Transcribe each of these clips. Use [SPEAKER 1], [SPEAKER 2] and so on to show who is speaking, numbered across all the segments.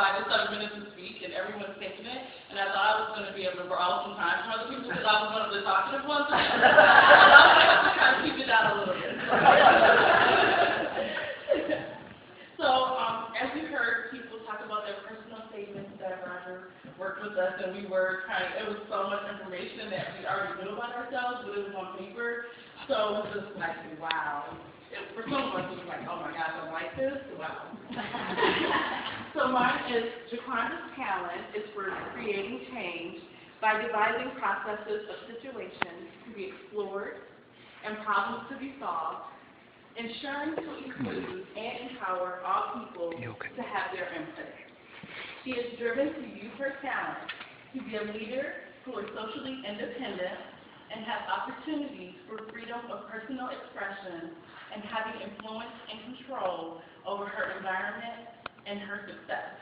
[SPEAKER 1] 5 to 7 minutes to speak, and everyone's taking it. And I thought I was going to be able to borrow some time from other people because I was one of the talkative ones. And I was able to kind of keep it down a little bit. So, as you heard people talk about their personal statements that Roger worked with us, and we were it was so much information that we already knew about ourselves, but it was on paper. So it was just like, wow. For some of us, it was like, oh my gosh, I'm like this? Wow. So mine is Jiquanda's talent is for creating change by devising processes of situations to be explored and problems to be solved, ensuring to include and empower all people to have their input. She is driven to use her talent to be a leader who is socially independent and has opportunities for freedom of personal expression and having influence and control over her environment and her success.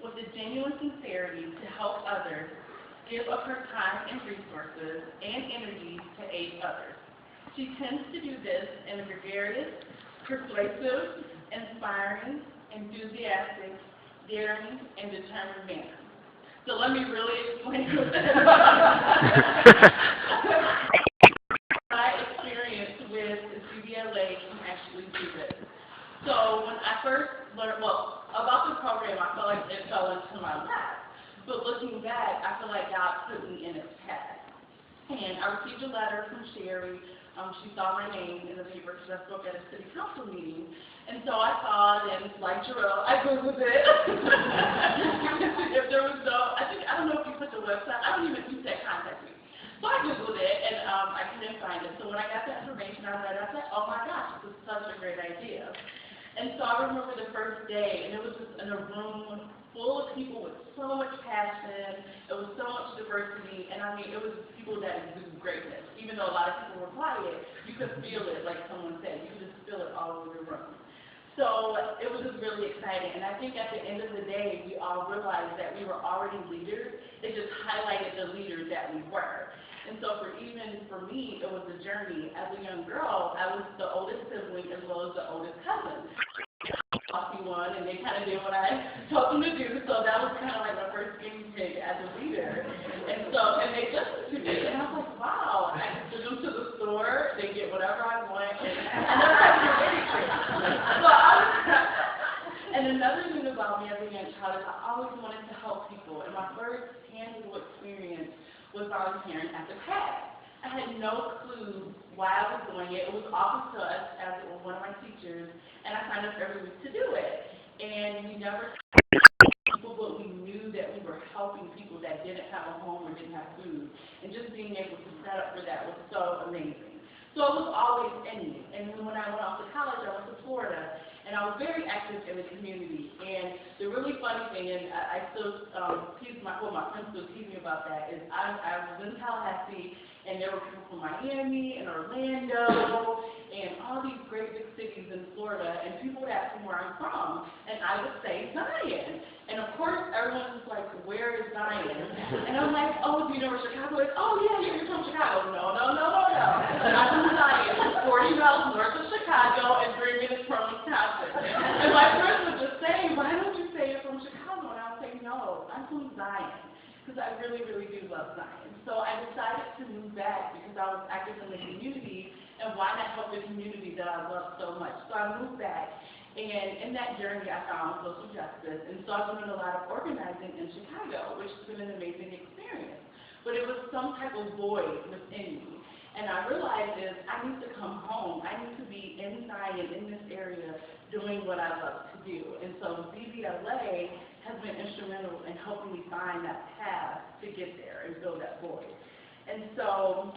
[SPEAKER 1] With a genuine sincerity to help others, give of her time and resources and energy to aid others. She tends to do this in a gregarious, persuasive, inspiring, enthusiastic, daring, and determined manner. So let me really explain what that is. My experience with ZPLA can actually do this. So when I first learned, about the program, I felt like it fell into my lap. But looking back, I feel like God put me in its path. And I received a letter from Sherry. She saw my name in the paper because I spoke at a city council meeting. And so I saw it, and like Jarrell, I Googled it. If there was I don't know if you put the website, I don't even use that contact me. So I Googled it, and I couldn't find it. So when I got the information, I read it, I said, oh my gosh, this is such a great idea. And so I remember the first day, and it was just in a room full of people with so much passion. It was so much diversity, and I mean, it was people that do greatness. Even though a lot of people were quiet, you could feel it, like someone said. You could just feel it all over the room. So it was just really exciting, and I think at the end of the day, we all realized that we were already leaders. It just highlighted the leaders that we were. And so for me, it was a journey. As a young girl, I was the oldest sibling as well as the oldest cousin. One, and they kind of did what I told them to do, so that was kind of like my first guinea pig as a leader. And they listened to me, and I was like, wow, I can send them to the store, they get whatever I want, and I never had to do anything. And another thing about me as a young child is I always wanted to help people, and my first tangible experience was volunteering at the PAC. I had no clue why I was doing it. It was offered to us as one of my teachers, and I signed up every week to do it. And we never people, but we knew that we were helping people that didn't have a home or didn't have food. And just being able to set up for that was so amazing. So it was always in me. And then when I went off to college, I went to Florida, and I was very active in the community. And the really funny thing, and I still tease my friends still tease me about that, is I was in Tallahassee, and there were people from Miami and Orlando and all these great big cities in Florida, and people that from where I'm from, and I would say Zion. And of course, everyone was like, where is Zion? And I'm like, oh, do you know where Chicago is? Oh, yeah, you're from Chicago. No. I'm from Zion. It's 40 miles north of Chicago and 3 minutes from Wisconsin. And my friends would just say, why don't you say you're from Chicago? And I would say, no, I'm from Zion, because I really, really do love Zion. So I decided to move back because I was active in the community, and why not help the community that I love so much? So I moved back, and in that journey I found social justice, and so I've been doing a lot of organizing in Chicago, which has been an amazing experience. But it was some type of void within me, and I realized I need to come home. I need to be in Zion, in this area, doing what I love to do. And so ZPLA has been instrumental in helping me find that path to get there and fill that void. And so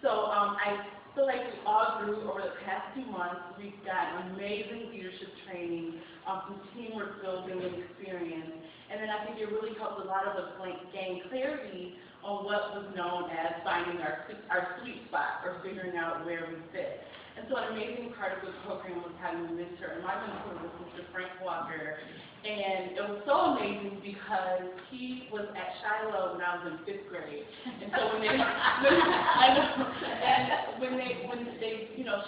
[SPEAKER 1] I feel like we all grew over the past 2 months. We've got amazing leadership training, some teamwork building and experience, and then I think it really helped a lot of us gain clarity on what was known as finding our sweet spot or figuring out where we fit. And so an amazing part of the program was having a mentor, and my mentor was Mr. Frank Walker. And it was so amazing because he was at Shiloh when I was in 5th grade. And so when they,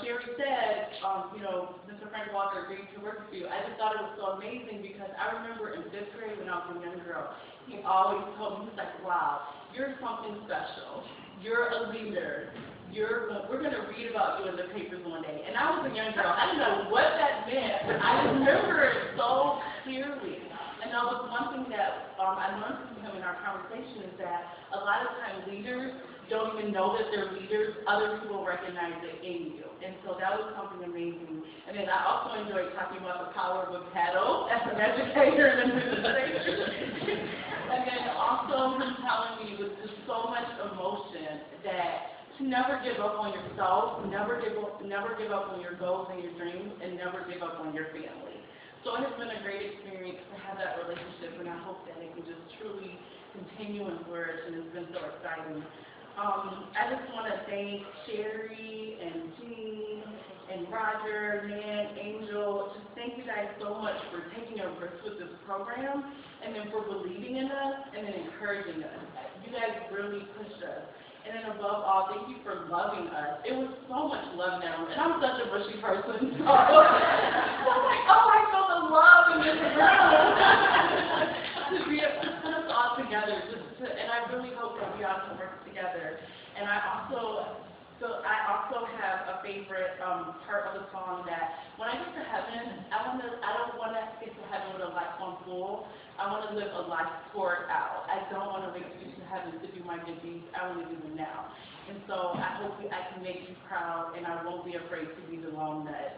[SPEAKER 1] Sherry said, Mr. Frank Walker agreed to work with you, I just thought it was so amazing because I remember in 5th grade when I was a young girl, he always told me, he's like, wow, you're something special. You're a leader. We're going to read about you in the papers one day. And I was a young girl. I didn't know what that meant, but I remember it so clearly. And that was one thing that I learned from him in our conversation is that a lot of times leaders don't even know that they're leaders. Other people recognize it in you. And so that was something amazing. And then I also enjoyed talking about the power of a paddle as an educator and administrator. And then also him telling me with just so much emotion that to never give up on yourself, never give up on your goals and your dreams, and never give up on your family. So it has been a great experience to have that relationship, and I hope that it can just truly continue and flourish, and it's been so exciting. I just want to thank Sherry and Jean and Roger, Nan, Angel. Just thank you guys so much for taking a risk with this program, and then for believing in us and then encouraging us. You guys really pushed us. And then above all, thank you for loving us. It was so much love now. And I'm such a mushy person. So I was like, oh, I feel the love in this room. to put us all together. And I really hope that we all can work together. And I also have a favorite part of the song that when I get to heaven, I don't want to get to heaven with a life on full. I want to live a life poured out. I don't want to wait to get to heaven to do my good deeds. I want to do them now. And so I hope I can make you proud, and I won't be afraid to be the lone nut.